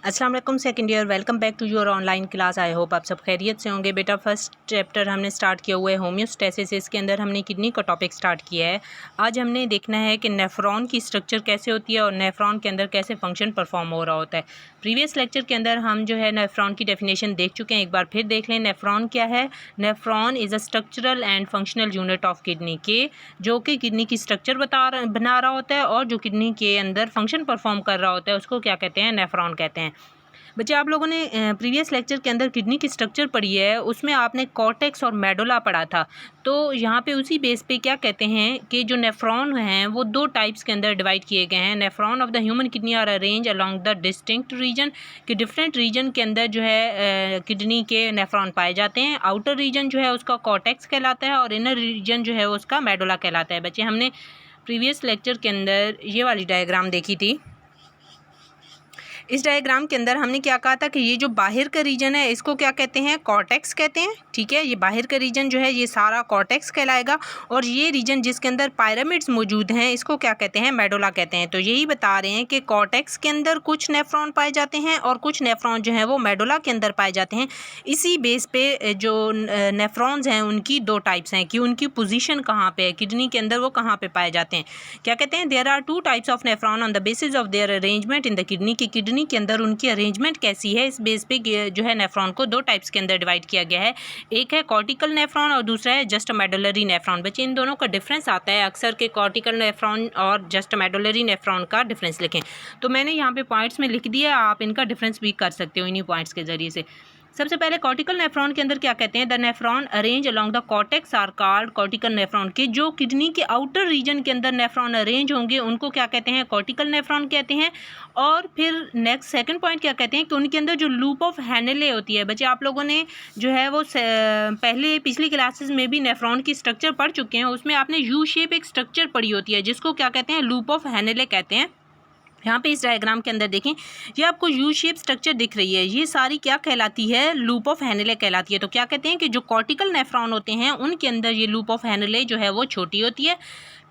अस्सलाम वालेकुम second year, welcome back to your online class. I hope आप सब खैरियत से होंगे। बेटा फर्स्ट चैप्टर हमने स्टार्ट किया हुआ है होम्योस्टैसिस। इसके अंदर हमने किडनी का टॉपिक स्टार्ट किया है। आज हमने देखना है कि नेफ्रॉन की स्ट्रक्चर कैसे होती है और नेफ्रॉन के अंदर कैसे फंक्शन परफॉर्म हो रहा होता है। प्रीवियस लेक्चर के अंदर हम जो है नेफ्रॉन की डेफिनेशन देख चुके हैं, एक बार फिर देख लें। नेफ्रॉन क्या है? Nephron is a structural and functional unit of kidney के, जो कि किडनी की स्ट्रक्चर बना रहा होता है और जो किडनी के अंदर फंक्शन परफॉर्म कर रहा होता है उसको क्या कहते हैं? नेफ्रॉन कहते हैं। बच्चे, आप लोगों ने प्रीवियस लेक्चर के अंदर किडनी की स्ट्रक्चर पढ़ी है, उसमें आपने कॉर्टेक्स और मेडुला पढ़ा था। तो यहाँ पे उसी बेस पे क्या कहते हैं कि जो नेफ्रॉन हैं वो दो टाइप्स के अंदर डिवाइड किए गए हैं। Nephron of the human kidney are arrange along the distinct region, कि डिफरेंट रीजन के अंदर जो है किडनी के नेफ्रॉन पाए जाते हैं। आउटर रीजन जो है उसका कॉर्टेक्स कहलाता है और इनर रीजन जो है उसका मेडुला कहलाता है। बच्चे, हमने प्रीवियस लेक्चर के अंदर ये वाली डायग्राम देखी थी। इस डायग्राम के अंदर हमने क्या कहा था कि ये जो बाहर का रीजन है इसको क्या कहते हैं? कॉर्टेक्स कहते हैं। ठीक है, ये बाहर का रीजन जो है ये सारा कॉर्टेक्स कहलाएगा और ये रीजन जिसके अंदर पायरामिड्स मौजूद हैं इसको क्या कहते हैं? मेडुला कहते हैं। तो यही बता रहे हैं कि कॉर्टेक्स के अंदर कुछ नेफ्रॉन पाए जाते हैं और कुछ नेफ्रॉन जो है वो मेडुला के अंदर पाए जाते हैं। इसी बेस पे जो नेफ्रॉन्स हैं उनकी दो टाइप्स हैं कि उनकी पोजीशन कहाँ पे है किडनी के अंदर, वो कहाँ पे पाए जाते हैं। क्या कहते हैं? There are two types of nephron on the basis of their arrangement in the kidney, की किडनी के अंदर उनकी अरेंजमेंट कैसी है इस बेस पे जो है नेफ्रॉन को दो टाइप्स के अंदर डिवाइड किया गया है। एक है कॉर्टिकल नेफ्रॉन और दूसरा है जस्ट मेडुलरी नेफ्रॉन। बच्चे, इन दोनों का डिफरेंस आता है अक्सर के कॉर्टिकल नेफ्रॉन और जस्ट मेडुलरी नेफ्रॉन का डिफरेंस लिखें। तो मैंने यहाँ पे पॉइंट्स में लिख दिया, आप इनका डिफरेंस भी कर सकते हो इन्हीं पॉइंट्स के जरिए से। सबसे पहले कॉर्टिकल नेफ्रॉन के अंदर क्या कहते हैं? The nephron arrange along the cortex are called cortical nephron, के जो किडनी के आउटर रीजन के अंदर नेफ्रॉन अरेंज होंगे उनको क्या कहते हैं? कॉर्टिकल नेफ्रॉन कहते हैं। और फिर नेक्स्ट सेकंड पॉइंट क्या कहते हैं कि उनके अंदर जो लूप ऑफ हैनेले होती है। बच्चे, आप लोगों ने जो है वो पहले पिछली क्लासेस में भी नेफ्रॉन की स्ट्रक्चर पढ़ चुके हैं, उसमें आपने यू शेप एक स्ट्रक्चर पढ़ी होती है जिसको क्या कहते हैं? लूप ऑफ हैनेले कहते हैं। यहाँ पे इस डायग्राम के अंदर देखें, ये आपको यू शेप स्ट्रक्चर दिख रही है, ये सारी क्या कहलाती है? लूप ऑफ हैनेले कहलाती है। तो क्या कहते हैं कि जो कॉर्टिकल नेफ्रॉन होते हैं उनके अंदर ये लूप ऑफ हैनेले जो है वो छोटी होती है।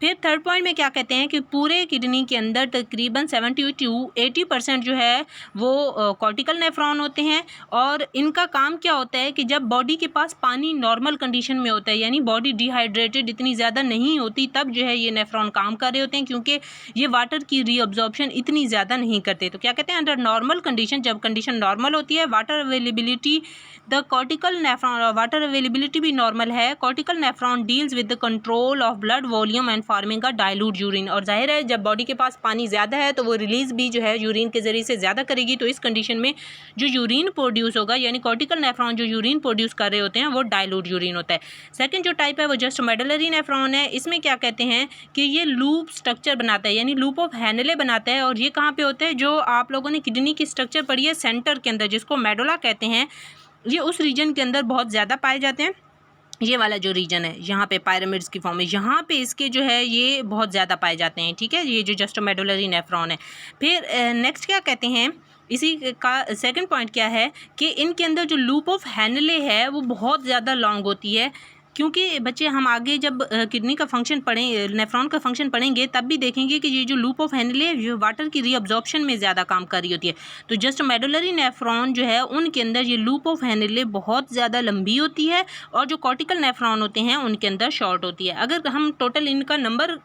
फिर थर्ड पॉइंट में क्या कहते हैं कि पूरे किडनी के अंदर तकरीबन 70 to 80% जो है वो कॉर्टिकल नेफ्रॉन होते हैं। और इनका काम क्या होता है कि जब बॉडी के पास पानी नॉर्मल कंडीशन में होता है, यानी बॉडी डिहाइड्रेटेड इतनी ज़्यादा नहीं होती, तब जो है ये नेफ्रॉन काम कर रहे होते हैं, क्योंकि ये वाटर की रीअब्जॉर्प्शन इतनी ज़्यादा नहीं करते। तो क्या कहते हैं? अंडर नॉर्मल कंडीशन, जब कंडीशन नॉर्मल होती है, water availability the cortical nephron, water availability भी नॉर्मल है। Cortical nephron deals with the control of blood volume and farming का डाइल्यूट यूरिन। और जाहिर है जब बॉडी के पास पानी ज़्यादा है तो वो रिलीज भी जो है यूरिन के ज़रिए से ज़्यादा करेगी। तो इस कंडीशन में जो यूरिन प्रोड्यूस होगा, यानी कॉर्टिकल नेफ्रॉन जो यूरिन प्रोड्यूस कर रहे होते हैं वो डाइल्यूट यूरिन होता है। सेकंड जो टाइप है वो जस्ट मेडुलरी नेफ्रॉन है। इसमें क्या कहते हैं कि ये लूप स्ट्रक्चर बनाता है, यानी लूप ऑफ हैनेले बनाता है। और ये कहाँ पे होता है? जो आप लोगों ने किडनी की स्ट्रक्चर पढ़ी है सेंटर के अंदर, जिसको मेडुला कहते हैं, ये उस रीजन के अंदर बहुत ज़्यादा पाए जाते हैं। ये वाला जो रीजन है यहाँ पे पायरामिड्स की फॉर्म में, यहाँ पे इसके जो है ये बहुत ज़्यादा पाए जाते हैं। ठीक है, ये जो जस्ट मेडुलरी नेफ्रॉन है। फिर नेक्स्ट क्या कहते हैं, इसी का सेकंड पॉइंट क्या है कि इनके अंदर जो लूप ऑफ हैनेले है वो बहुत ज़्यादा लॉन्ग होती है। क्योंकि बच्चे, हम आगे जब किडनी का फंक्शन पढ़ें, नेफ्रॉन का फंक्शन पढ़ेंगे, तब भी देखेंगे कि ये जो लूप ऑफ हैनेले है जो वाटर की रीअब्जॉर्प्शन में ज़्यादा काम कर रही होती है। तो जस्ट मेडुलरी नेफ्रॉन जो है उनके अंदर ये लूप ऑफ हैनेले बहुत ज़्यादा लंबी होती है और जो कॉर्टिकल नेफ्रॉन होते हैं उनके अंदर शॉर्ट होती है। अगर हम टोटल इनका नंबर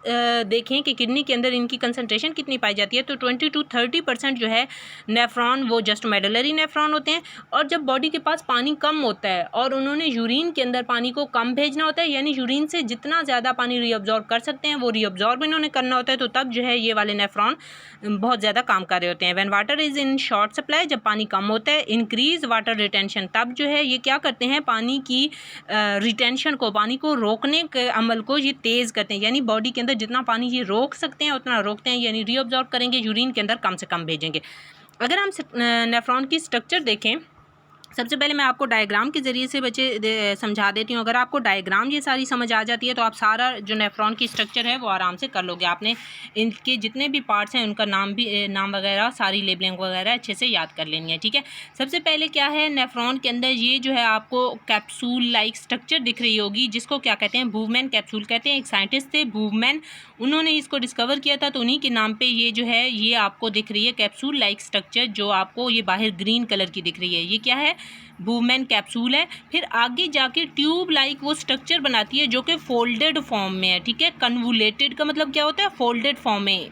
देखें कि किडनी के अंदर इनकी कंसनट्रेशन कितनी पाई जाती है, तो 20 to 30% जो है नेफ्रॉन वो जस्ट मेडुलरी नेफ्रॉन होते हैं। और जब बॉडी के पास पानी कम होता है और उन्होंने यूरिन के अंदर पानी को कम भेजना होता है, यानी यूरिन से जितना ज़्यादा पानी रीअब्जॉर्ब कर सकते हैं वो रीअब्जॉर्ब इन्होंने करना होता है, तो तब जो है ये वाले नेफ्रॉन बहुत ज़्यादा काम कर रहे होते हैं। When water is in short supply, जब पानी कम होता है, इंक्रीज वाटर रिटेंशन, तब जो है ये क्या करते हैं? पानी की रिटेंशन को, पानी को रोकने के अमल को ये तेज़ करते हैं, यानी बॉडी के अंदर जितना पानी ये रोक सकते हैं उतना रोकते हैं, यानी रीअब्जॉर्ब करेंगे, यूरिन के अंदर कम से कम भेजेंगे। अगर हम नेफ्रॉन की स्ट्रक्चर देखें, सबसे पहले मैं आपको डायग्राम के ज़रिए से बच्चे समझा देती हूँ। अगर आपको डायग्राम ये सारी समझ आ जाती है तो आप सारा जो नेफ्रॉन की स्ट्रक्चर है वो आराम से कर लोगे। आपने इनके जितने भी पार्ट्स हैं उनका नाम वगैरह सारी लेबलिंग वगैरह अच्छे से याद कर लेनी है, ठीक है। सबसे पहले क्या है, नेफ्रॉन के अंदर ये जो है आपको कैप्सूल लाइक स्ट्रक्चर दिख रही होगी, जिसको क्या कहते हैं, बूवमैन कैप्सूल कहते हैं। एक साइंटिस्ट थे बूवमैन, उन्होंने इसको डिस्कवर किया था, तो उन्हीं के नाम पे ये जो है ये आपको दिख रही है कैप्सूल लाइक स्ट्रक्चर, जो आपको ये बाहर ग्रीन कलर की दिख रही है, ये क्या है, बूवमैन कैप्सूल है। फिर आगे जाके ट्यूब लाइक वो स्ट्रक्चर बनाती है जो कि फोल्डेड फॉर्म में है, ठीक है। कन्वुलेटेड का मतलब क्या होता है, फोल्डेड फॉर्म में।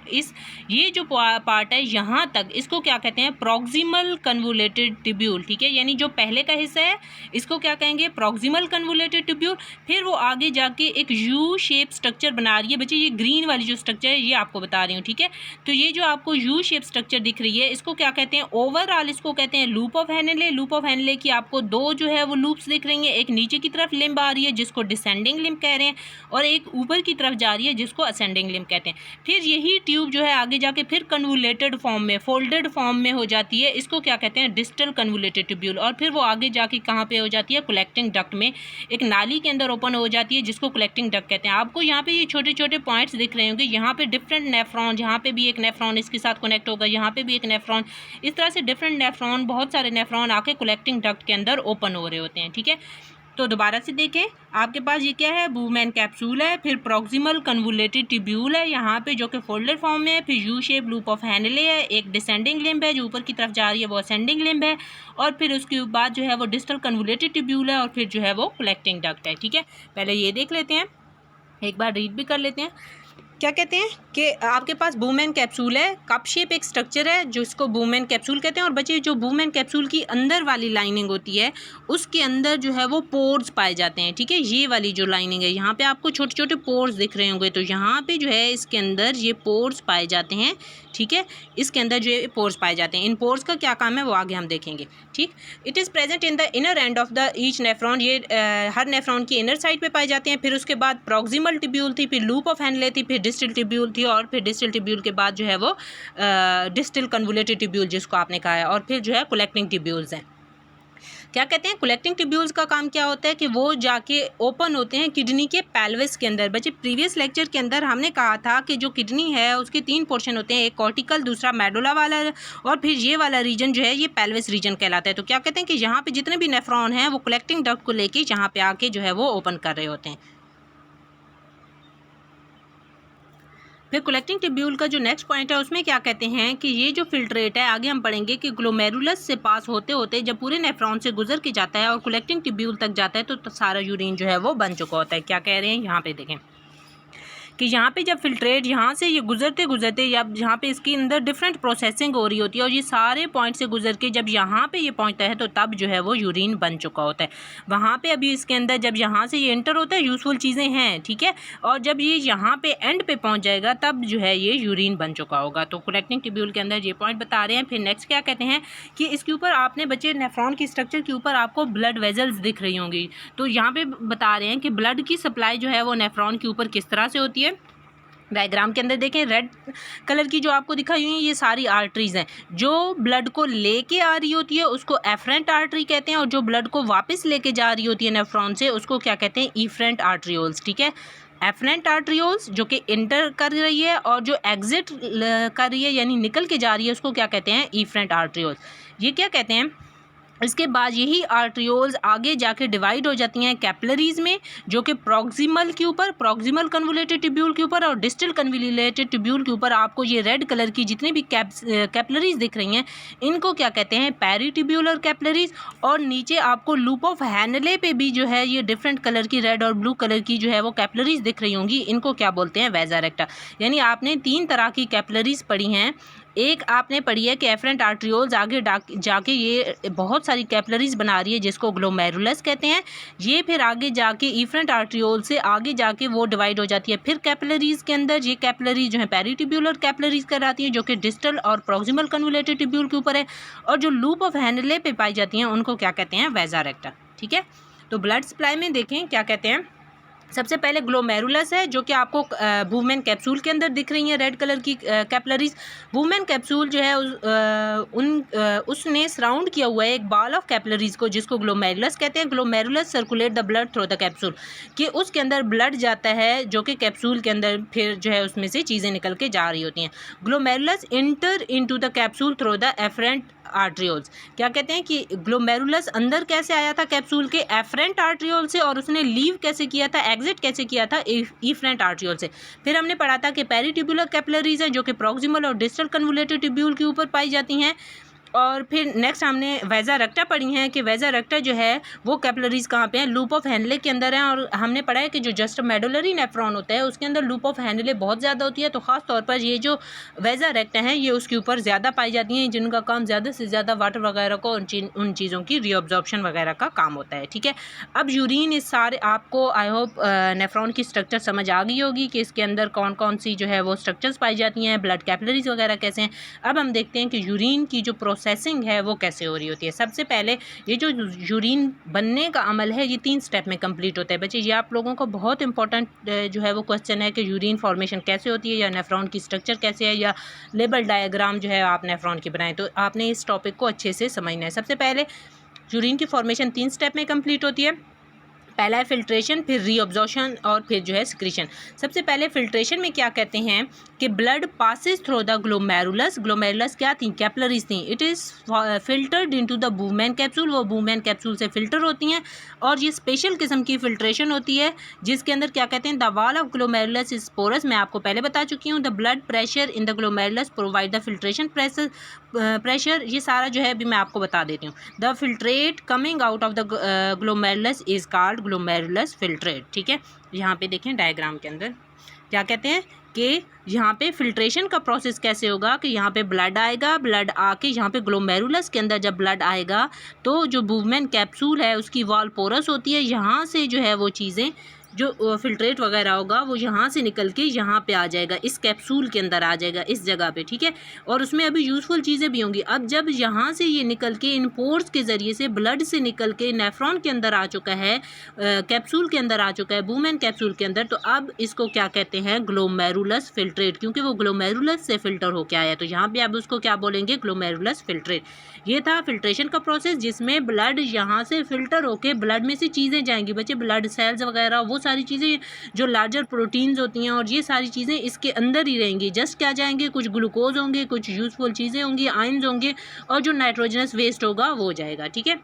ये जो पार्ट है यहाँ तक, इसको क्या कहते हैं, प्रॉक्सिमल कन्वुलेटेड ट्यूब्यूल, ठीक है। यानी जो पहले का हिस्सा है इसको क्या कहेंगे, प्रॉक्सिमल कन्वुलेटेड ट्यूब्यूल। फिर वो आगे जाके एक यू शेप स्ट्रक्चर बना रही है बच्चे, ये ग्रीन वाली जो स्ट्रक्चर है ये आपको बता रही हूँ, ठीक है। तो ये जो आपको यू शेप स्ट्रक्चर दिख रही है इसको क्या कहते हैं, ओवरऑल इसको कहते हैं loop of Henle. Loop of Henle की आपको दो जो है वो लूप्स दिख रही हैं, एक नीचे की तरफ लिम्ब आ रही है जिसको डिसेंडिंग लिम्ब कह रहे हैं, और एक ऊपर की तरफ जा रही है जिसको असेंडिंग लिम्ब कहते हैं। फिर यही ट्यूब जो है आगे जाके फिर कन्वुलेटेड फॉर्म में, फोल्डेड फॉर्म में हो जाती है, इसको क्या कहते हैं, डिस्टल कन्वुलेटेड ट्यूब्यूल। और फिर वो आगे जाके कहाँ पे हो जाती है, कलेक्टिंग डक्ट में, एक नाली के अंदर ओपन हो जाती है जिसको कलेक्टिंग डक्ट कहते हैं। आपको यहाँ पे ये छोटे छोटे पॉइंट्स दिख रहे होंगे, यहाँ पे डिफरेंट नेफ्रॉन, यहाँ पे भी एक नेफ्रॉन इसके साथ कनेक्ट होगा, यहाँ पे भी एक नेफ्रॉन, इस तरह से डिफरेंट नेफ्रॉन, बहुत सारे नेफ्रॉन आके कलेक्टिंग डक्ट के अंदर ओपन हो रहे होते हैं, ठीक है। तो दोबारा से देखें, आपके पास ये क्या है, बूवमैन कैप्सूल है, फिर प्रॉक्सिमल कन्वुलेटेड ट्यूब्यूल है यहाँ पे जो कि फोल्डेड फॉर्म में है, फिर U shape loop of Henle है, एक डिसेंडिंग लिम्ब है जो ऊपर की तरफ जा रही है वो असेंडिंग लिम्ब है, और फिर उसके बाद जो है वो डिस्टल कन्वुलेटेड ट्यूब्यूल है, और फिर जो है वो कलेक्टिंग डक्ट है, ठीक है। पहले ये देख लेते हैं, एक बार रीड भी कर लेते हैं। क्या कहते हैं कि आपके पास बूवमैन कैप्सूल है, कप शेप एक स्ट्रक्चर है जो इसको बूवमैन कैप्सूल कहते हैं। और बच्चे जो बूवमैन कैप्सूल की अंदर वाली लाइनिंग होती है उसके अंदर जो है वो पोर्स पाए जाते हैं, ठीक है। ये वाली जो लाइनिंग है यहाँ पे आपको छोटे छोटे पोर्स दिख रहे होंगे, तो यहाँ पे जो है इसके अंदर ये पोर्स पाए जाते हैं, ठीक है। इसके अंदर जो पोर्स पाए जाते हैं, इन पोर्स का क्या काम है वो आगे हम देखेंगे, ठीक। It is present in the inner end of the each nephron, ये हर नेफ्रॉन की इनर साइड पे पाए जाते हैं। फिर उसके बाद प्रॉक्सिमल ट्यूब्यूल थी, फिर लूप ऑफ हेनले थी, फिर डिस्टल ट्यूब्यूल थी, और फिर डिस्टल ट्यूब्यूल के बाद जो है वो डिस्टल कन्वुलेटेड ट्यूब्यूल जिसको आपने कहा है, और फिर जो है कलेक्टिंग ट्यूब्यूल्स हैं। क्या कहते हैं, कलेक्टिंग ट्यूब्यूल्स का काम क्या होता है कि वो जाके ओपन होते हैं किडनी के पेल्विस के अंदर। बच्चे प्रीवियस लेक्चर के अंदर हमने कहा था कि जो किडनी है उसके 3 पोर्शन होते हैं, एक कॉर्टिकल, दूसरा मेडुला वाला, और फिर ये वाला रीजन जो है ये पेल्विस रीजन कहलाता है। तो क्या कहते हैं कि यहाँ पे जितने भी नेफ्रॉन हैं वो कलेक्टिंग डक्ट को लेके यहाँ पे आके जो है वो ओपन कर रहे होते हैं। फिर कलेक्टिंग ट्यूब्यूल का जो नेक्स्ट पॉइंट है उसमें क्या कहते हैं कि ये जो फिल्ट्रेट है, आगे हम पढ़ेंगे कि ग्लोमेरुलस से पास होते होते जब पूरे नेफ्रॉन से गुजर के जाता है और कलेक्टिंग ट्यूब्यूल तक जाता है तो सारा यूरिन जो है वो बन चुका होता है। क्या कह रहे हैं यहाँ पे देखें कि यहाँ पे जब फिल्ट्रेट यहाँ से ये गुजरते गुजरते या यहाँ पे इसके अंदर डिफरेंट प्रोसेसिंग हो रही होती है, और ये सारे पॉइंट से गुजर के जब यहाँ पे ये पहुँचता है तो तब जो है वो यूरिन बन चुका होता है। वहाँ पे अभी इसके अंदर जब यहाँ से ये एंटर होता है यूज़फुल चीज़ें हैं, ठीक है, और जब ये यहाँ पे एंड पे पहुँच जाएगा तब जो है ये यूरिन बन चुका होगा। तो कलेक्टिंग ट्यूब्यूल के अंदर ये पॉइंट बता रहे हैं। फिर नेक्स्ट क्या कहते हैं कि इसके ऊपर आपने बच्चे नेफ्रॉन की स्ट्रक्चर के ऊपर आपको ब्लड वेजल्स दिख रही होंगी, तो यहाँ पे बता रहे हैं कि ब्लड की सप्लाई जो है वो नेफ्रॉन के ऊपर किस तरह से होती है। डायग्राम के अंदर देखें, रेड कलर की जो आपको दिखाई हुई है ये सारी आर्टरीज़ हैं। जो ब्लड को लेके आ रही होती है उसको एफरेंट आर्टरी कहते हैं, और जो ब्लड को वापस लेके जा रही होती है नेफ्रॉन से उसको क्या कहते हैं, इफरेंट आर्टरियोल्स, ठीक है। एफरेंट आर्टरियोल्स जो कि इंटर कर रही है, और जो एग्जिट कर रही है यानी निकल के जा रही है उसको क्या कहते हैं, इफरेंट आर्टरियोल्स। ये क्या कहते हैं, इसके बाद यही आर्टरियोल्स आगे जाके डिवाइड हो जाती हैं कैपिलरीज़ में, जो कि प्रॉक्सिमल के ऊपर, प्रॉक्सिमल कन्वुलेटेड ट्यूब्यूल के ऊपर, और डिस्टल कन्वुलेटेड ट्यूब्यूल के ऊपर आपको ये रेड कलर की जितनी भी कैपिलरीज़ दिख रही हैं इनको क्या कहते हैं, पेरीट्यूब्यूलर कैपिलरीज़। और नीचे आपको लूप ऑफ हेनले पे भी जो है ये डिफरेंट कलर की रेड और ब्लू कलर की जो है वो कैपिलरीज़ दिख रही होंगी, इनको क्या बोलते हैं, वैसा रेक्टा। यानी आपने 3 तरह की कैपिलरीज़ पढ़ी हैं। एक आपने पढ़ी है कि एफरेंट आर्टरियोल्स आगे जाके ये बहुत सारी कैपिलरीज बना रही है जिसको ग्लोमेरुलस कहते हैं। ये फिर आगे जाके इफरेंट आर्टरियोल से आगे जाके वो डिवाइड हो जाती है फिर कैपिलरीज के अंदर। ये कैपिलरीज जो है पेरीट्यूब्यूलर कैपिलरीज कहलाती हैं, जो कि डिस्टल और प्रॉक्सिमल कन्वुलेटेड ट्यूब्यूल के ऊपर है, और जो लूप ऑफ हेनले पे पाई जाती हैं उनको क्या कहते हैं, वैसा रेक्टा, ठीक है। तो ब्लड सप्लाई में देखें क्या कहते हैं सबसे पहले ग्लोमेरुलस है जो कि आपको वुमेन कैप्सूल के अंदर दिख रही है, रेड कलर की कैपिलरीज। वुमेन कैप्सूल जो है उसने सराउंड किया हुआ है एक बॉल ऑफ कैपिलरीज को, जिसको ग्लोमेरुलस कहते हैं। Glomerulus circulate the blood through the capsule, कि उसके अंदर ब्लड जाता है जो कि कैप्सूल के अंदर फिर जो है उसमें से चीज़ें निकल के जा रही होती हैं। Glomerulus enter into the capsule through the efferent arterioles. क्या कहते हैं कि ग्लोमेरुलस अंदर कैसे आया था कैप्सूल के, एफरेंट आर्ट्रियोल से, और उसने लीव कैसे किया था, एग्जिट कैसे किया था, इफरेंट आर्ट्रियोल से। फिर हमने पढ़ा था कि पेरिट्यूबुलर कैपिलरीज है जो कि प्रॉक्सिमल और डिस्टल कन्वोल्यूटेड ट्यूब्यूल के ऊपर पाई जाती हैं। और फिर नेक्स्ट हमने वेजा रेक्टा पढ़ी हैं कि वेजा रेक्टा जो है वो कैपिलरीज कहाँ पे हैं, लूप ऑफ हेनले के अंदर है। और हमने पढ़ा है कि जो जस्ट मेडुलरी नेफ्रॉन होता है उसके अंदर लूप ऑफ हेनले बहुत ज़्यादा होती है, तो ख़ास तौर पर ये जो वेजा रेक्टा हैं ये उसके ऊपर ज़्यादा पाई जाती हैं, जिनका काम ज़्यादा से ज़्यादा वाटर वगैरह को उन चीज़ों की रीअब्जॉर्प्शन वगैरह का काम होता है। ठीक है, अब यूरिन इस सारे आपको आई होप नेफ्रॉन की स्ट्रक्चर समझ आ गई होगी कि इसके अंदर कौन कौन सी जो है वो स्ट्रक्चर्स पाई जाती हैं, ब्लड कैपिलरीज वगैरह कैसे हैं। अब हम देखते हैं कि यूरिन की जो प्रोसेसिंग है वो कैसे हो रही होती है। सबसे पहले ये जो यूरिन बनने का अमल है ये 3 स्टेप में कंप्लीट होता है। बच्चे ये आप लोगों को बहुत इंपॉर्टेंट जो है वो क्वेश्चन है कि यूरिन फॉर्मेशन कैसे होती है, या नेफ्रॉन की स्ट्रक्चर कैसे है, या लेबल डायग्राम जो है आप नेफ्रॉन की बनाएं। तो आपने इस टॉपिक को अच्छे से समझना है। सबसे पहले यूरिन की फॉर्मेशन 3 स्टेप में कंप्लीट होती है। पहला है फिल्ट्रेशन, फिर रीअब्जॉर्प्शन और फिर जो है सिक्रीशन। सबसे पहले फिल्ट्रेशन में क्या कहते हैं कि blood passes through the glomerulus. Glomerulus क्या थी, कैपिलरीज थी। It is filtered into the women capsule, वो वुमेन कैप्सूल से फिल्टर होती हैं। और ये स्पेशल किस्म की फिल्ट्रेशन होती है जिसके अंदर क्या कहते हैं, the wall of glomerulus is porous. मैं आपको पहले बता चुकी हूँ। The blood pressure in the glomerulus provide the filtration pressure. ये सारा जो है अभी मैं आपको बता देती हूँ। The filtrate coming out of the glomerulus is called glomerulus filtrate. ठीक है, यहाँ पे देखें डायग्राम के अंदर क्या कहते हैं कि यहाँ पे फिल्ट्रेशन का प्रोसेस कैसे होगा कि यहाँ पे ब्लड आएगा, ब्लड आके यहाँ पे ग्लोमेरुलस के अंदर जब ब्लड आएगा तो जो वुमेन कैप्सूल है उसकी वॉल पोरस होती है, यहाँ से जो है वो चीज़ें जो फिल्ट्रेट वगैरह होगा वो यहाँ से निकल के यहाँ पे आ जाएगा, इस कैप्सूल के अंदर आ जाएगा, इस जगह पे। ठीक है, और उसमें अभी यूज़फुल चीज़ें भी होंगी। अब जब यहाँ से ये निकल के इन पोर्स के ज़रिए से ब्लड से निकल के नेफ्रॉन के अंदर आ चुका है, कैप्सूल के अंदर आ चुका है, वुमेन कैप्सूल के अंदर, तो अब इसको क्या कहते हैं, ग्लोमेरुलस फिल्ट्रेट, क्योंकि वो ग्लोमेरुलस से फिल्टर होके आया। तो यहाँ पे अब उसको क्या बोलेंगे, ग्लोमेरुलस फिल्ट्रेट। ये था फिल्ट्रेशन का प्रोसेस जिसमें ब्लड यहाँ से फिल्टर होके ब्लड में से चीज़ें जाएंगी। बच्चे ब्लड सेल्स वगैरह वो सारी चीज़ें जो लार्जर प्रोटीन्स होती हैं और ये सारी चीज़ें इसके अंदर ही रहेंगी। जस्ट क्या जाएंगे, कुछ ग्लूकोज होंगे, कुछ यूजफुल चीज़ें होंगी, आयंस होंगे, और जो नाइट्रोजनस वेस्ट होगा वो जाएगा। ठीक है,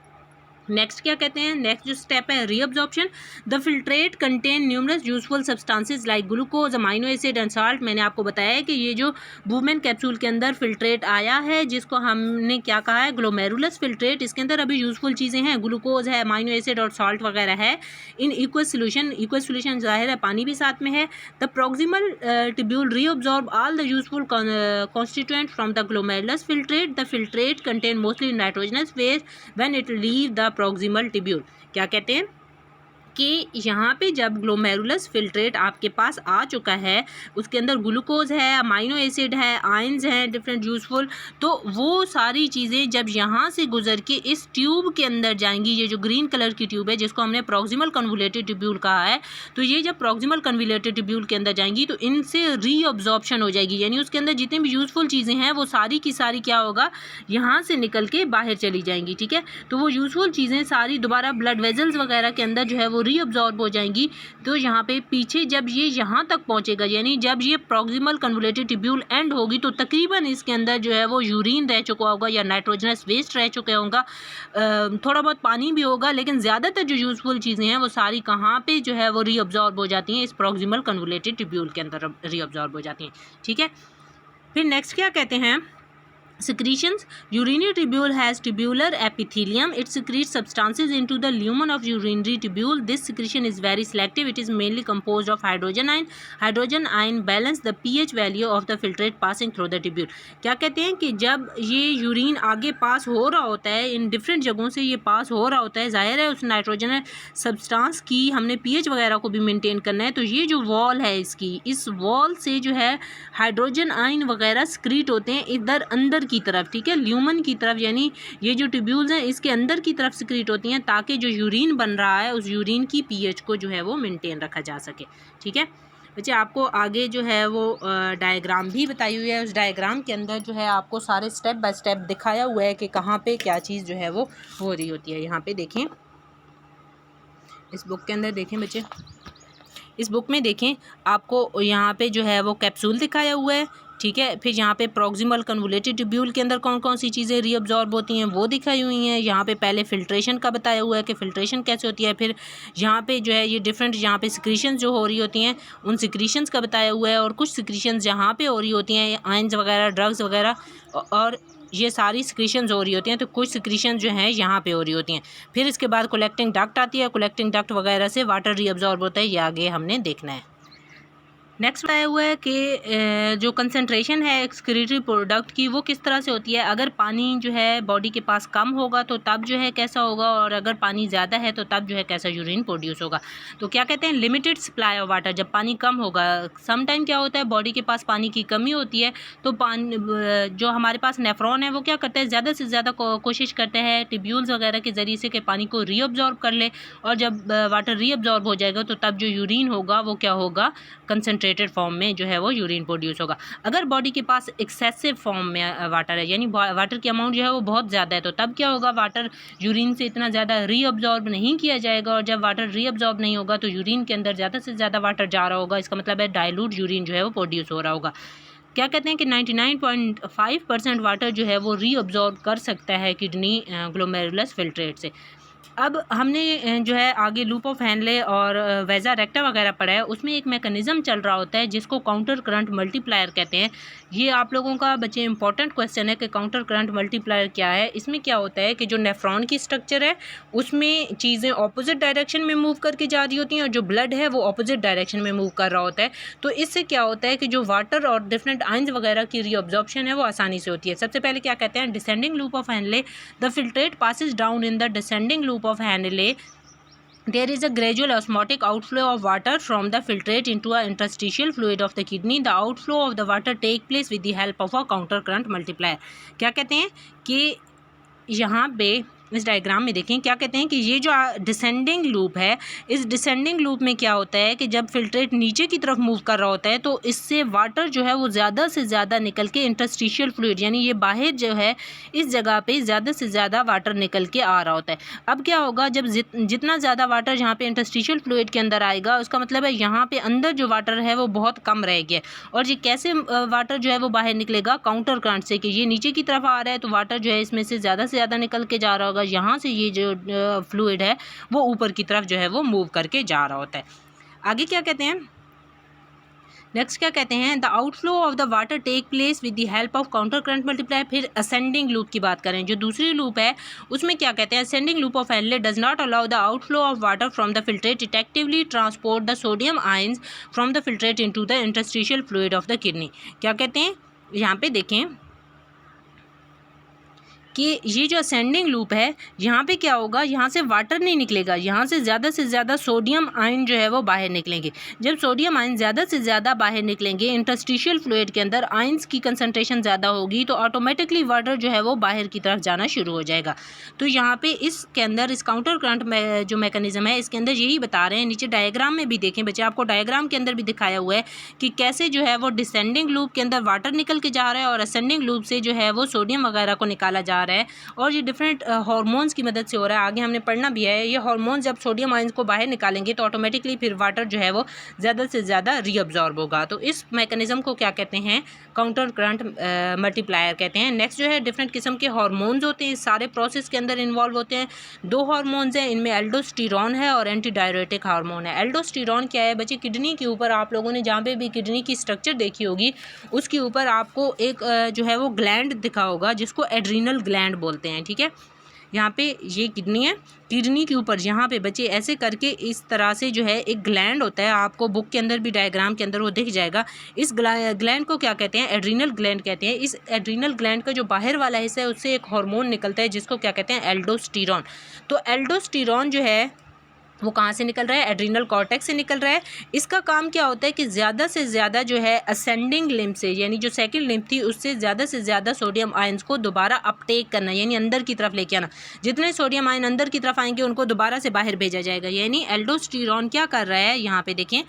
नेक्स्ट क्या कहते हैं, नेक्स्ट जो स्टेप है reabsorption. The filtrate contain numerous useful substances like glucose, amino acid and salt. मैंने आपको बताया है कि ये जो वुमेन कैप्सूल के अंदर फिल्ट्रेट आया है जिसको हमने क्या कहा है, ग्लोमेरुलस फिल्ट्रेट। इसके अंदर अभी यूजफुल चीज़ें हैं, ग्लूकोज है, अमाइनो एसिड और साल्ट वगैरह है इन इक्वस सोल्यूशन जाहिर है पानी भी साथ में है। The proximal tubule reabsorb all the useful constituent from the glomerulus filtrate. The filtrate contain mostly nitrogenous waste when it leave the proximal tubule. क्या कहते हैं कि यहाँ पे जब ग्लोमेरुलस फिल्ट्रेट आपके पास आ चुका है, उसके अंदर ग्लूकोज है, अमाइनो एसिड है, आयंस हैं डिफरेंट यूजफुल, तो वो सारी चीज़ें जब यहाँ से गुजर के इस ट्यूब के अंदर जाएंगी, ये जो ग्रीन कलर की ट्यूब है जिसको हमने प्रॉक्सिमल कन्वोल्यूटेड ट्यूब्यूल कहा है, तो ये जब प्रॉक्सिमल कन्वोल्यूटेड ट्यूब्यूल के अंदर जाएंगी तो इनसे रीअब्जॉर्प्शन हो जाएगी, यानी उसके अंदर जितनी भी यूजफुल चीज़ें हैं वो सारी की सारी क्या होगा, यहाँ से निकल के बाहर चली जाएंगी। ठीक है, तो वो यूजफुल चीज़ें सारी दोबारा ब्लड वेजल्स वगैरह के अंदर जो है वो रीअब्जॉर्ब हो जाएंगी। तो यहाँ पे पीछे जब ये यहाँ तक पहुँचेगा, यानी जब ये प्रॉक्सिमल कन्वोल्यूटेड ट्यूब्यूल एंड होगी तो तकरीबन इसके अंदर जो है वो यूरिन रह चुका होगा या नाइट्रोजनस वेस्ट रह चुका होगा, थोड़ा बहुत पानी भी होगा, लेकिन ज़्यादातर जो यूजफुल चीज़ें हैं वो सारी कहाँ पे जो है वो रीअब्जॉर्ब हो जाती हैं, इस प्रॉक्सिमल कन्वोल्यूटेड ट्यूब्यूल के अंदर रीअब्जॉर्ब हो जाती हैं। ठीक है, फिर नेक्स्ट क्या कहते हैं, secretions. Urinary tubule has tubular epithelium. It secretes substances into the lumen of urinary tubule. This secretion is very selective. It is mainly composed of hydrogen ion. Hydrogen ion balance the pH value of the filtrate passing through the tubule. क्या कहते हैं कि जब ये urine आगे पास हो रहा होता है, इन डिफरेंट जगहों से ये पास हो रहा होता है, जाहिर है उस नाइट्रोजन सब्सटेंस की हमने pH वगैरह को भी मेंटेन करना है, तो ये जो वॉल है इसकी, इस वॉल से जो है हाइड्रोजन आयन वगैरह सक्रीट होते हैं इधर अंदर की तरफ, ठीक है, ल्यूमन की तरफ, यानी ये जो ट्यूब्यूल्स हैं इसके अंदर की तरफ सिक्रीट होती हैं ताकि जो यूरिन बन रहा है उस यूरिन की पीएच को जो है वो मेंटेन रखा जा सके। ठीक है बच्चे, आपको आगे जो है वो डायग्राम भी बताई हुई है। उस डायग्राम के अंदर जो है आपको सारे स्टेप बाय स्टेप दिखाया हुआ है कि कहाँ पे क्या चीज़ जो है वो हो रही होती है। यहाँ पे देखें, इस बुक के अंदर देखें बच्चे, इस बुक में देखें आपको यहाँ पे जो है वो कैप्सूल दिखाया हुआ है। ठीक है, फिर यहाँ पे प्रॉक्सिमल कन्वोल्यूटेड ट्यूब्यूल के अंदर कौन कौन सी चीज़ें रीअब्जॉर्ब होती हैं वो दिखाई हुई हैं। यहाँ पे पहले फिल्ट्रेशन का बताया हुआ है कि फिल्ट्रेशन कैसे होती है। फिर यहाँ पे जो है ये डिफरेंट यहाँ पे सिक्रीशंस जो हो रही होती हैं उन सिक्रीशंस का बताया हुआ है, और कुछ सिक्रीशंस यहाँ पे हो रही होती हैं आयंस वगैरह, ड्रग्स वगैरह, और ये सारी सिक्रीशंस हो रही होती हैं। तो कुछ सिक्रीशंस जो हैं यहाँ पे हो रही होती हैं। फिर इसके बाद कलेक्टिंग डक्ट आती है, कलेक्टिंग डक्ट वगैरह से वाटर रीअब्जॉर्ब होता है। ये आगे हमने देखना है। नेक्स्ट बताया हुआ है कि जो कंसंट्रेशन है एक्सक्रीटरी प्रोडक्ट की वो किस तरह से होती है। अगर पानी जो है बॉडी के पास कम होगा तो तब जो है कैसा होगा, और अगर पानी ज़्यादा है तो तब जो है कैसा यूरिन प्रोड्यूस होगा। तो क्या कहते हैं, लिमिटेड सप्लाई ऑफ वाटर, जब पानी कम होगा। सम टाइम क्या होता है बॉडी के पास पानी की कमी होती है तो पानी जो हमारे पास नेफ्रॉन है वो क्या करते हैं, ज़्यादा से ज़्यादा कोशिश करते हैं ट्यूब्यूल्स वगैरह के ज़रिए से कि पानी को रीअब्जॉर्ब कर ले, और जब वाटर रीअब्जॉर्ब हो जाएगा तो तब जो यूरिन होगा वो क्या होगा, कंसनट्रेटेड फॉर्म में जो है वो यूरिन प्रोड्यूस होगा। अगर बॉडी के पास एक्सेसिव फॉर्म में वाटर है, यानी वाटर की अमाउंट जो है वो बहुत ज़्यादा है, तो तब क्या होगा, वाटर यूरिन से इतना ज़्यादा रीअब्जॉर्ब नहीं किया जाएगा, और जब वाटर रीअब्जॉर्ब नहीं होगा तो यूरिन के अंदर ज़्यादा से ज़्यादा वाटर जा रहा होगा। इसका मतलब है डाइल्यूट यूरिन जो है वो प्रोड्यूस हो रहा होगा। क्या कहते हैं कि 99.5% वाटर जो है वो रीअब्जॉर्ब कर सकता है किडनी ग्लोमेरुलस फिल्ट्रेट से। अब हमने जो है आगे लूप ऑफ हैनले और वेजा रेक्टा वगैरह पढ़ा है, उसमें एक मैकेनिज़्म चल रहा होता है जिसको काउंटर करंट मल्टीप्लायर कहते हैं। ये आप लोगों का बच्चे इंपॉर्टेंट क्वेश्चन है कि काउंटर करंट मल्टीप्लायर क्या है। इसमें क्या होता है कि जो नेफ्रॉन की स्ट्रक्चर है उसमें चीज़ें ऑपोजिट डायरेक्शन में मूव करके जा रही होती हैं, और जो ब्लड है वो ऑपोजिट डायरेक्शन में मूव कर रहा होता है। तो इससे क्या होता है कि जो वाटर और डिफरेंट आयंस वगैरह की रीअब्जॉर्प्शन है वो आसानी से होती है। सबसे पहले क्या कहते हैं, descending loop of Henle, the filtrate passes down in the descending loop of Henle. There is a gradual osmotic outflow of water from the filtrate into a interstitial fluid of the kidney. The outflow of the water take place with the help of a counter current multiplier. क्या कहते हैं कि यहाँ पे इस diagram में देखें, क्या कहते हैं कि ये जो डिसेंडिंग लूप है, इस डिसेंडिंग लूप में क्या होता है कि जब फिल्ट्रेट नीचे की तरफ मूव कर रहा होता है तो इससे वाटर जो है वो ज़्यादा से ज़्यादा निकल के इंटरस्टिशियल फ्लूइड, यानी ये बाहर जो है इस जगह पे ज़्यादा से ज़्यादा वाटर निकल के आ रहा होता है। अब क्या होगा, जब जितना ज़्यादा वाटर यहाँ पे इंटरस्टिशियल फ्लूइड के अंदर आएगा उसका मतलब है यहाँ पे अंदर जो वाटर है वो बहुत कम रह गया। और ये कैसे वाटर जो है वो बाहर निकलेगा, काउंटर करंट से, कि ये नीचे की तरफ आ रहा है तो वाटर जो है इसमें से ज़्यादा से ज़्यादा निकल के जा रहा होगा, यहाँ से ये जो फ्लूइड है वो ऊपर की तरफ जो है वो मूव करके जा रहा होता है। आगे क्या कहते हैं, नेक्स्ट क्या कहते हैं, the outflow of the water take place with the help of counter current multiplier. फिर असेंडिंग लूप की बात करें, जो दूसरी लूप है उसमें क्या कहते हैं, ascending loop of Henle does not allow the outflow of water from the filtrate, it actively transport the sodium ions from the filtrate into the interstitial fluid of the kidney. क्या कहते हैं, यहाँ पे देखें कि ये जो असेंडिंग लूप है यहाँ पे क्या होगा, यहाँ से वाटर नहीं निकलेगा, यहाँ से ज़्यादा सोडियम आयन जो है वो बाहर निकलेंगे। जब सोडियम आयन ज़्यादा से ज़्यादा बाहर निकलेंगे, इंटरस्टिशियल फ्लूइड के अंदर आयंस की कंसंट्रेशन ज़्यादा होगी तो ऑटोमेटिकली वाटर जो है वो बाहर की तरफ जाना शुरू हो जाएगा। तो यहाँ पे इसके अंदर इस काउंटर करंट में जो मैकेनिज्म है इसके अंदर यही बता रहे हैं। नीचे डायग्राम में भी देखें बच्चे, आपको डायग्राम के अंदर भी दिखाया हुआ है कि कैसे जो है वो डिसेंडिंग लूप के अंदर वाटर निकल के जा रहा है और असेंडिंग लूप से जो है वो सोडियम वगैरह को निकाला जा रहा है, और ये डिफरेंट हार्मोन्स की मदद से हो रहा है। आगे हमने पढ़ना भी है, ये हार्मोन्स जब सोडियम आयंस को बाहर निकालेंगे तो ऑटोमेटिकली फिर वाटर जो है वो ज़्यादा से ज़्यादा रीअब्जॉर्ब होगा। तो इस मैकेनिज्म को क्या कहते हैं, काउंटर करंट मल्टीप्लायर कहते हैं। नेक्स्ट जो है डिफरेंट किस्म के हार्मोन्स होते हैं, इस सारे प्रोसेस के अंदर इन्वॉल्व होते हैं। दो हार्मोन्स हैं, इनमें एल्डोस्टेरोन है और एंटी डायरेटिक हार्मोन है। एल्डोस्टेरोन क्या है बच्चे, किडनी के ऊपर आप लोगों ने जहाँ पे भी किडनी की स्ट्रक्चर देखी होगी उसके ऊपर आपको एक जो है वो ग्लैंड दिखा होगा जिसको एड्रीनल ग्लैंड बोलते हैं। ठीक है, यहाँ पे ये किडनी है, किडनी के ऊपर यहाँ पे बच्चे ऐसे करके इस तरह से जो है एक ग्लैंड होता है, आपको बुक के अंदर भी डायग्राम के अंदर वो दिख जाएगा। इस ग्लैंड को क्या कहते हैं, एड्रीनल ग्लैंड कहते हैं। इस एड्रीनल ग्लैंड का जो बाहर वाला हिस्सा है उससे एक हार्मोन निकलता है जिसको क्या कहते हैं, एल्डोस्टेरोन। तो एल्डोस्टेरोन जो है वो कहाँ से निकल रहा है, एड्रीनल कॉर्टेक्स से निकल रहा है। इसका काम क्या होता है कि ज़्यादा से ज़्यादा जो है असेंडिंग लिम्ब से, यानी जो सेकंड लिम्ब थी उससे ज़्यादा से ज़्यादा सोडियम आयंस को दोबारा अपटेक करना, यानी अंदर की तरफ लेके आना। जितने सोडियम आयन अंदर की तरफ आएंगे उनको दोबारा से बाहर भेजा जाएगा। यानी एल्डोस्टेरोन क्या कर रहा है, यहाँ पे देखें,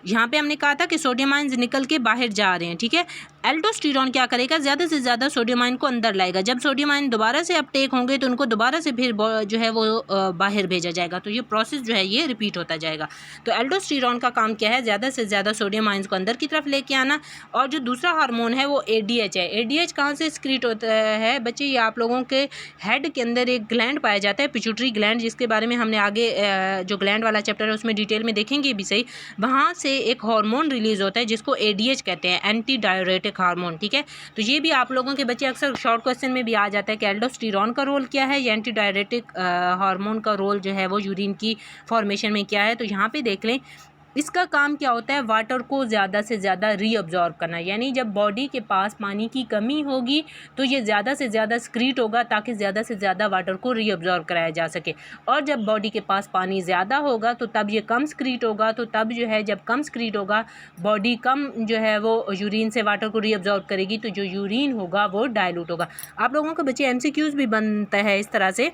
यहाँ पे हमने कहा था कि सोडियम आयंस निकल के बाहर जा रहे हैं, ठीक है। एल्डोस्टेरोन क्या करेगा, ज़्यादा से ज़्यादा सोडियम आयन को अंदर लाएगा। जब सोडियम आयन दोबारा से अपटेक होंगे तो उनको दोबारा से फिर जो है वो बाहर भेजा जाएगा। तो ये प्रोसेस जो है ये रिपीट होता जाएगा। तो एल्डोस्टेरोन का काम क्या है, ज़्यादा से ज़्यादा सोडियम आयंस को अंदर की तरफ लेके आना। और जो दूसरा हार्मोन है वो ADH है। ADH कहाँ से एक्सक्रीट होता है बच्चे, ये आप लोगों के हेड के अंदर एक ग्लैंड पाया जाता है, पिट्यूटरी ग्लैंड, जिसके बारे में हमने आगे जो ग्लैंड वाला चैप्टर है उसमें डिटेल में देखेंगे भी सही। वहाँ से एक हार्मोन रिलीज होता है जिसको ADH कहते हैं, एंटी डाययूरेटिक हार्मोन, ठीक है। तो ये भी आप लोगों के बच्चे अक्सर शॉर्ट क्वेश्चन में भी आ जाता है कि एल्डोस्टेरोन का रोल क्या है, या एंटी डाययूरेटिक हार्मोन का रोल जो है वो यूरिन की फॉर्मेशन में क्या है। तो यहाँ पे देख लें, इसका काम क्या होता है, वाटर को ज़्यादा से ज़्यादा रीअब्जॉर्ब करना। यानी जब बॉडी के पास पानी की कमी होगी तो ये ज़्यादा से ज़्यादा स्क्रीट होगा ताकि ज़्यादा से ज़्यादा वाटर को रीअब्जॉर्ब कराया जा सके। और जब बॉडी के पास पानी ज़्यादा होगा तो तब ये कम स्क्रीट होगा। तो तब जो है जब कम स्क्रीट होगा, बॉडी कम जो है वो यूरिन से वाटर को रीअब्जॉर्ब करेगी, तो जो यूरिन होगा वो डाइल्यूट होगा। आप लोगों के बच्चे MCQs भी बनता है इस तरह से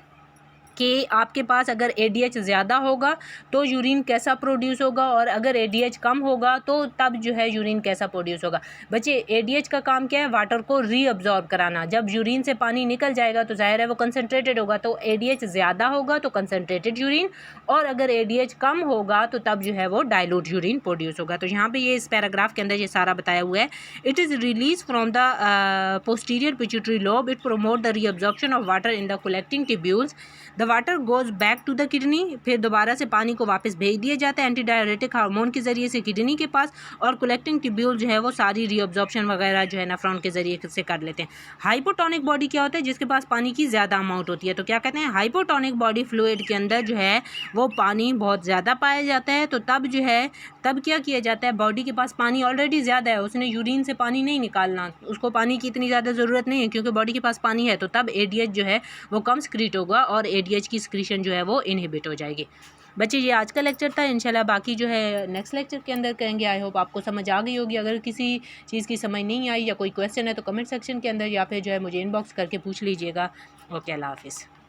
कि आपके पास अगर ADH ज़्यादा होगा तो यूरिन कैसा प्रोड्यूस होगा, और अगर ADH कम होगा तो तब जो है यूरिन कैसा प्रोड्यूस होगा। बच्चे ADH का काम क्या है, वाटर को रीअब्जॉर्ब कराना। जब यूरिन से पानी निकल जाएगा तो जाहिर है वो कंसनट्रेटेड होगा, तो ADH ज़्यादा होगा तो कंसनट्रेटेड यूरिन, और अगर ADH कम होगा तो तब जो है वो डाइल्यूट यूरिन प्रोड्यूस होगा। तो यहाँ पर ये इस पैराग्राफ के अंदर ये सारा बताया हुआ है। It is release from the posterior pituitary lobe, it promote the reabsorption of water in the collecting tubules, the water goes back to the kidney, फिर दोबारा से पानी को वापस भेज दिया जाता है एंटी डाययूरेटिक हार्मोन के ज़रिए से किडनी के पास, और कलेक्टिंग ट्यूब्यूल जो है वो सारी रीअब्जॉर्प्शन वगैरह जो है नेफ्रॉन के ज़रिए से कर लेते हैं। हाइपोटोनिक बॉडी क्या होता है, जिसके पास पानी की ज़्यादा अमाउंट होती है। तो क्या कहते हैं, हाइपोटोनिक बॉडी फ्लूइड के अंदर जो है वो पानी बहुत ज़्यादा पाया जाता है। तो तब जो है तब क्या किया जाता है, बॉडी के पास पानी ऑलरेडी ज़्यादा है, उसने यूरिन से पानी नहीं निकालना, उसको पानी की इतनी ज़्यादा ज़रूरत नहीं है क्योंकि बॉडी के पास पानी है। तो तब ADH जो है वो कम स्क्रीट होगा और ADH की स्क्रीशन जो है वो इनहिबिट हो जाएगी। बच्चे ये आज का लेक्चर था, इंशाल्लाह बाकी जो है नेक्स्ट लेक्चर के अंदर करेंगे। आई होप आपको समझ आ गई होगी। अगर किसी चीज़ की समझ नहीं आई या कोई क्वेश्चन है तो कमेंट सेक्शन के अंदर या फिर जो है मुझे इनबॉक्स करके पूछ लीजिएगा। ओके, अल्लाह हाफिज़।